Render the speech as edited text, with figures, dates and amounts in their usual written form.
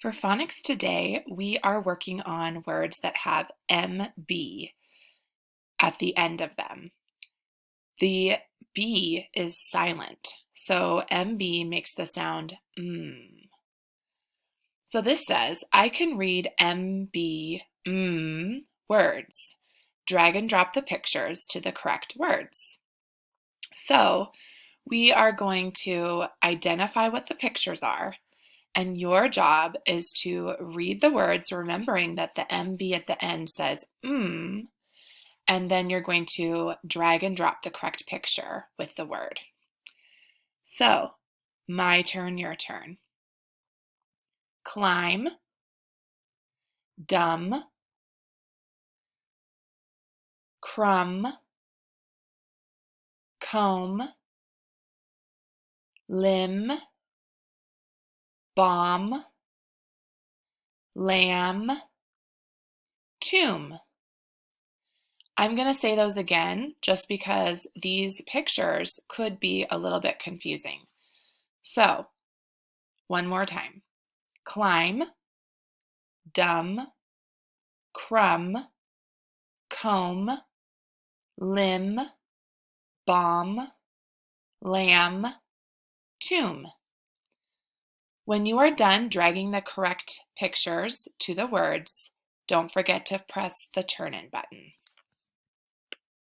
For phonics today, we are working on words that have MB at the end of them. The B is silent, so MB makes the sound mm. So this says, I can read MB words. Drag and drop the pictures to the correct words. So we are going to identify what the pictures are. And your job is to read the words, remembering that the MB at the end says and then you're going to drag and drop the correct picture with the word. So, my turn, your turn. Climb, dumb, crumb, comb, limb, bomb, lamb, tomb. I'm going to say those again just because these pictures could be a little bit confusing. So, one more time. Climb, dumb, crumb, comb, limb, bomb, lamb, tomb. When you are done dragging the correct pictures to the words, don't forget to press the turn-in button.